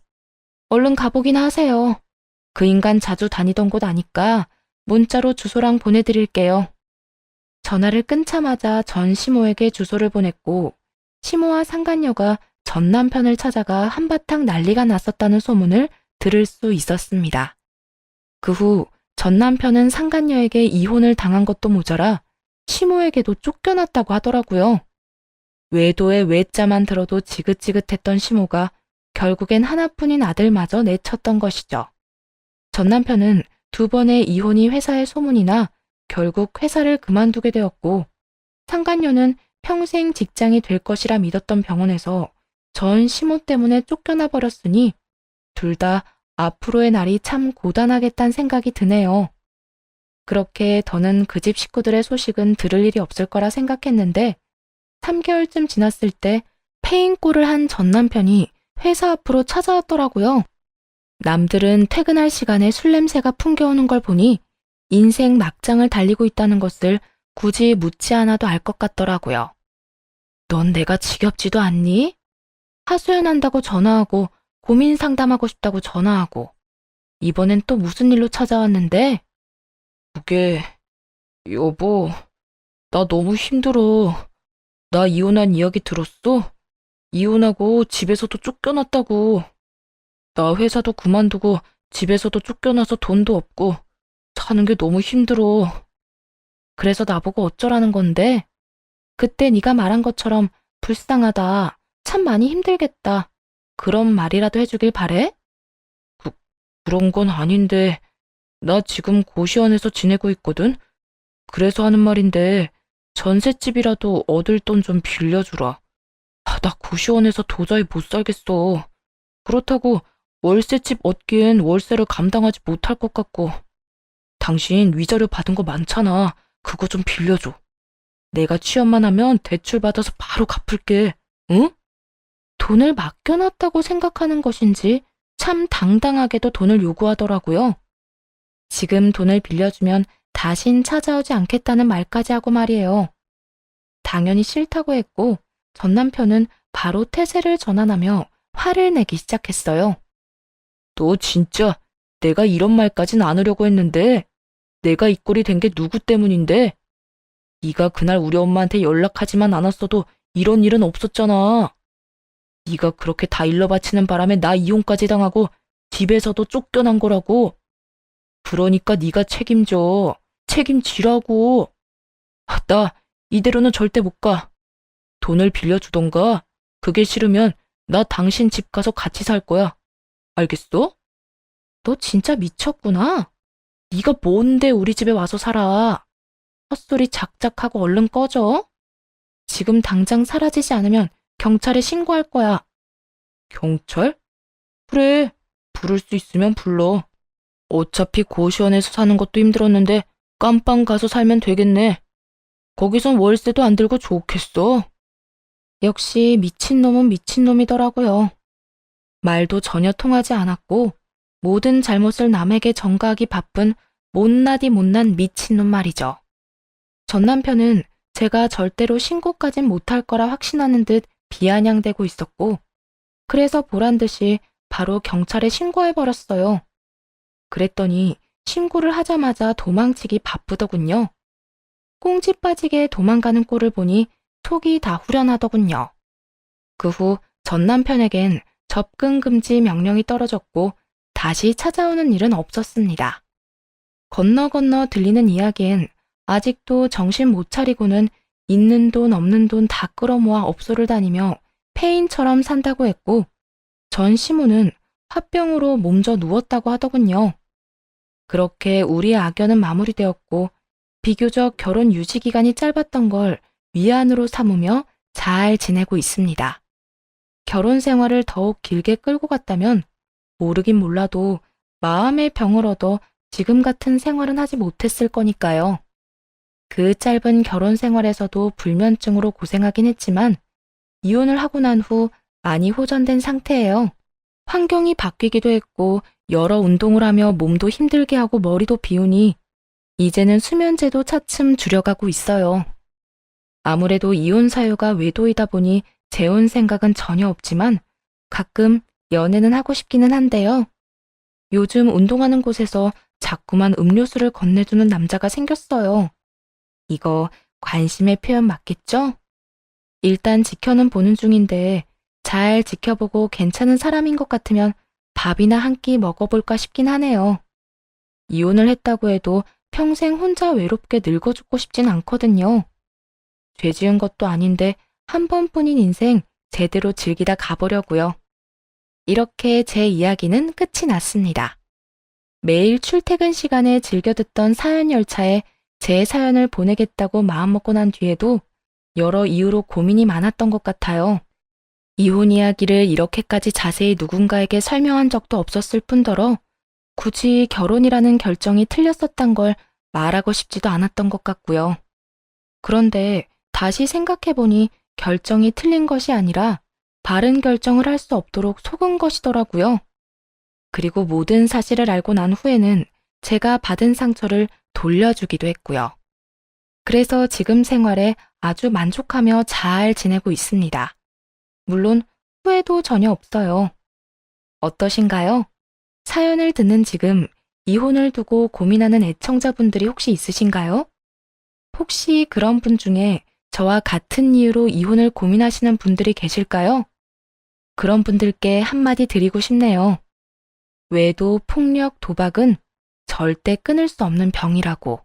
얼른 가보기나 하세요. 그 인간 자주 다니던 곳 아니까 문자로 주소랑 보내드릴게요. 전화를 끊자마자 전 시모에게 주소를 보냈고 시모와 상간녀가 전 남편을 찾아가 한바탕 난리가 났었다는 소문을 들을 수 있었습니다. 그 후 전 남편은 상간녀에게 이혼을 당한 것도 모자라 시모에게도 쫓겨났다고 하더라고요. 외도의 외자만 들어도 지긋지긋했던 시모가 결국엔 하나뿐인 아들마저 내쳤던 것이죠. 전 남편은 2번의 이혼이 회사에 소문이 나 결국 회사를 그만두게 되었고 상간녀는 평생 직장이 될 것이라 믿었던 병원에서 전 시모 때문에 쫓겨나 버렸으니 둘 다 앞으로의 날이 참 고단하겠다는 생각이 드네요. 그렇게 더는 그 집 식구들의 소식은 들을 일이 없을 거라 생각했는데 3개월쯤 지났을 때 폐인꼴을 한 전 남편이 회사 앞으로 찾아왔더라고요. 남들은 퇴근할 시간에 술 냄새가 풍겨오는 걸 보니 인생 막장을 달리고 있다는 것을 굳이 묻지 않아도 알 것 같더라고요. 넌 내가 지겹지도 않니? 하소연한다고 전화하고 고민 상담하고 싶다고 전화하고 이번엔 또 무슨 일로 찾아왔는데? 그게 여보, 나 너무 힘들어. 나 이혼한 이야기 들었어? 이혼하고 집에서도 쫓겨났다고. 나 회사도 그만두고 집에서도 쫓겨나서 돈도 없고 사는 게 너무 힘들어. 그래서 나보고 어쩌라는 건데? 그때 네가 말한 것처럼 불쌍하다, 참 많이 힘들겠다. 그런 말이라도 해주길 바래? 그런 건 아닌데 나 지금 고시원에서 지내고 있거든? 그래서 하는 말인데 전셋집이라도 얻을 돈 좀 빌려주라. 나 고시원에서 도저히 못 살겠어. 그렇다고 월세집 얻기엔 월세를 감당하지 못할 것 같고. 당신 위자료 받은 거 많잖아. 그거 좀 빌려줘. 내가 취업만 하면 대출 받아서 바로 갚을게. 응? 돈을 맡겨놨다고 생각하는 것인지 참 당당하게도 돈을 요구하더라고요. 지금 돈을 빌려주면 다신 찾아오지 않겠다는 말까지 하고 말이에요. 당연히 싫다고 했고 전 남편은 바로 태세를 전환하며 화를 내기 시작했어요. 너 진짜 내가 이런 말까진 안 하려고 했는데 내가 이 꼴이 된 게 누구 때문인데? 네가 그날 우리 엄마한테 연락하지만 않았어도 이런 일은 없었잖아. 네가 그렇게 다 일러 바치는 바람에 나 이혼까지 당하고 집에서도 쫓겨난 거라고. 그러니까 네가 책임져. 책임지라고. 나 이대로는 절대 못 가. 돈을 빌려주던가. 그게 싫으면 나 당신 집 가서 같이 살 거야. 알겠어? 너 진짜 미쳤구나. 네가 뭔데 우리 집에 와서 살아. 헛소리 작작하고 얼른 꺼져. 지금 당장 사라지지 않으면 경찰에 신고할 거야. 경찰? 그래, 부를 수 있으면 불러. 어차피 고시원에서 사는 것도 힘들었는데 깜빵 가서 살면 되겠네. 거기선 월세도 안 들고 좋겠어. 역시 미친놈은 미친놈이더라고요. 말도 전혀 통하지 않았고 모든 잘못을 남에게 전가하기 바쁜 못나디 못난 미친놈 말이죠. 전 남편은 제가 절대로 신고까진 못할 거라 확신하는 듯 비아냥대고 있었고 그래서 보란듯이 바로 경찰에 신고해버렸어요. 그랬더니 신고를 하자마자 도망치기 바쁘더군요. 꽁지 빠지게 도망가는 꼴을 보니 속이 다 후련하더군요. 그 후 전 남편에겐 접근 금지 명령이 떨어졌고 다시 찾아오는 일은 없었습니다. 건너 들리는 이야기엔 아직도 정신 못 차리고는 있는 돈 없는 돈 다 끌어모아 업소를 다니며 폐인처럼 산다고 했고 전 시모는 화병으로 몸져 누웠다고 하더군요. 그렇게 우리의 악연은 마무리되었고 비교적 결혼 유지 기간이 짧았던 걸 위안으로 삼으며 잘 지내고 있습니다. 결혼 생활을 더욱 길게 끌고 갔다면 모르긴 몰라도 마음의 병을 얻어 지금 같은 생활은 하지 못했을 거니까요. 그 짧은 결혼 생활에서도 불면증으로 고생하긴 했지만 이혼을 하고 난 후 많이 호전된 상태예요. 환경이 바뀌기도 했고 여러 운동을 하며 몸도 힘들게 하고 머리도 비우니 이제는 수면제도 차츰 줄여가고 있어요. 아무래도 이혼 사유가 외도이다 보니 재혼 생각은 전혀 없지만 가끔 연애는 하고 싶기는 한데요. 요즘 운동하는 곳에서 자꾸만 음료수를 건네주는 남자가 생겼어요. 이거 관심의 표현 맞겠죠? 일단 지켜는 보는 중인데 잘 지켜보고 괜찮은 사람인 것 같으면 밥이나 한 끼 먹어볼까 싶긴 하네요. 이혼을 했다고 해도 평생 혼자 외롭게 늙어 죽고 싶진 않거든요. 죄 지은 것도 아닌데 한 번뿐인 인생 제대로 즐기다 가보려고요. 이렇게 제 이야기는 끝이 났습니다. 매일 출퇴근 시간에 즐겨 듣던 사연 열차에 제 사연을 보내겠다고 마음먹고 난 뒤에도 여러 이유로 고민이 많았던 것 같아요. 이혼 이야기를 이렇게까지 자세히 누군가에게 설명한 적도 없었을 뿐더러 굳이 결혼이라는 결정이 틀렸었단 걸 말하고 싶지도 않았던 것 같고요. 그런데 다시 생각해보니 결정이 틀린 것이 아니라 바른 결정을 할 수 없도록 속은 것이더라고요. 그리고 모든 사실을 알고 난 후에는 제가 받은 상처를 돌려주기도 했고요. 그래서 지금 생활에 아주 만족하며 잘 지내고 있습니다. 물론 후회도 전혀 없어요. 어떠신가요? 사연을 듣는 지금 이혼을 두고 고민하는 애청자분들이 혹시 있으신가요? 혹시 그런 분 중에 저와 같은 이유로 이혼을 고민하시는 분들이 계실까요? 그런 분들께 한마디 드리고 싶네요. 외도, 폭력, 도박은 절대 끊을 수 없는 병이라고.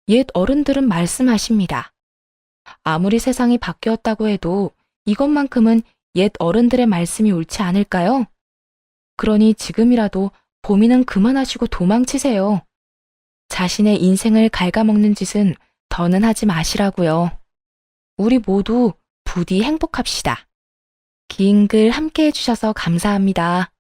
옛 어른들은 말씀하십니다. 아무리 세상이 바뀌었다고 해도 이것만큼은 옛 어른들의 말씀이 옳지 않을까요? 그러니 지금이라도 고민은 그만하시고 도망치세요. 자신의 인생을 갉아먹는 짓은 더는 하지 마시라고요. 우리 모두 부디 행복합시다. 긴 글 함께 해주셔서 감사합니다.